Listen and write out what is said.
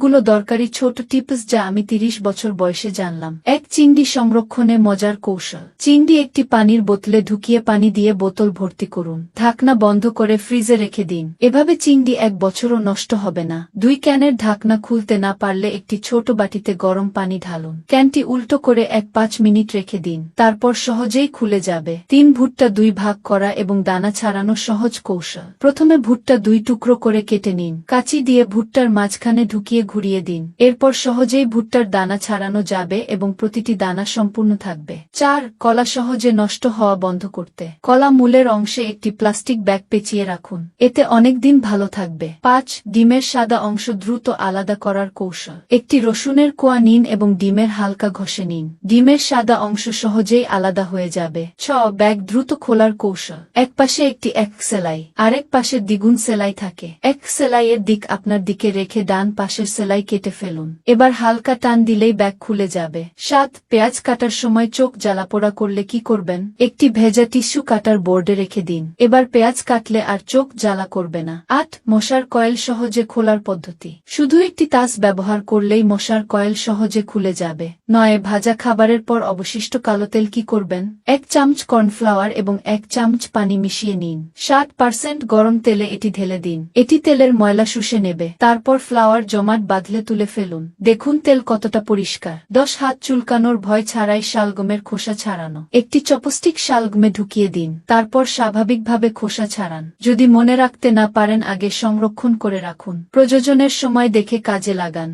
অনেকগুলো দরকারি ছোট টিপস যা আমি ৩০ বছর বয়সে জানলাম। এক, চিংড়ি সংরক্ষণে মজার কৌশল। চিংড়ি একটি পানির বোতলে ঢুকিয়ে পানি দিয়ে বোতল ভর্তি করুন, ঢাকনা বন্ধ করে ফ্রিজে রেখে দিন। এভাবে চিংড়ি ১ বছরও নষ্ট হবে না। ২, ক্যানের ঢাকনা খুলতে না পারলে একটি ছোট বাটিতে গরম পানি ঢালুন, ক্যানটি উল্টো করে ১-৫ মিনিট রেখে দিন, তারপর সহজেই খুলে যাবে। ৩, ভুট্টা ২ ভাগ করা এবং দানা ছাড়ানো সহজ কৌশল। প্রথমে ভুট্টা ২ টুকরো করে কেটে নিন, কাঁচি দিয়ে ভুট্টার মাঝখানে ঢুকিয়ে ঘুরিয়ে দিন। এরপর সহজেই ভুট্টার দানা ছাড়ানো যাবে এবং প্রতিটি দানা সম্পূর্ণ থাকবে। ৪, কলা সহজে নষ্ট হওয়া বন্ধ করতে কলা মূলের অংশে একটি প্লাস্টিক ব্যাগ পেঁচিয়ে রাখুন, এতে অনেক দিন ভালো থাকবে। ৫, ডিমের সাদা অংশ দ্রুত আলাদা করার কৌশল। একটি রসুনের কোয়া নিন এবং ডিমের হালকা ঘষে নিন, ডিমের সাদা অংশ সহজেই আলাদা হয়ে যাবে। ৬, ব্যাগ দ্রুত খোলার কৌশল। এক পাশে একটি এক সেলাই, আরেক পাশে দ্বিগুণ সেলাই থাকে। এক সেলাইয়ের দিক আপনার দিকে রেখে ডান পাশের সেলাই কেটে ফেলুন, এবার হালকা টান দিলেই ব্যাগ খুলে যাবে। ৭, পেঁয়াজ কাটার সময় চোখ জ্বালাপোড়া করলে কি করবেন? একটি ভেজা টিস্যু কাটার বোর্ডে রেখে দিন, এবার পেঁয়াজ কাটলে আর চোখ জ্বালা করবে না। ৮, মশার কয়েল সহজে খোলার পদ্ধতি। শুধু একটি তাস ব্যবহার করলেই মশার কয়েল সহজে খুলে যাবে। ৯, ভাজা খাবারের পর অবশিষ্ট কালো তেল কি করবেন? ১ চামচ কর্নফ্লাওয়ার এবং ১ চামচ পানি মিশিয়ে নিন, ৬০% গরম তেলে এটি ঢেলে দিন, এটি তেলের ময়লা শুষে নেবে। তারপর ফ্লাওয়ার জমাট বাঁধলে তুলে ফেলুন, দেখুন তেল কতটা পরিষ্কার। ১০, হাত চুলকানোর ভয় ছাড়াই শালগমের খোসা ছাড়ানো। একটি চপস্টিক শালগমে ঢুকিয়ে দিন, তারপর স্বাভাবিকভাবে খোসা ছাড়ান। যদি মনে রাখতে না পারেন আগে সংরক্ষণ করে রাখুন, প্রয়োজনের সময় দেখে কাজে লাগান।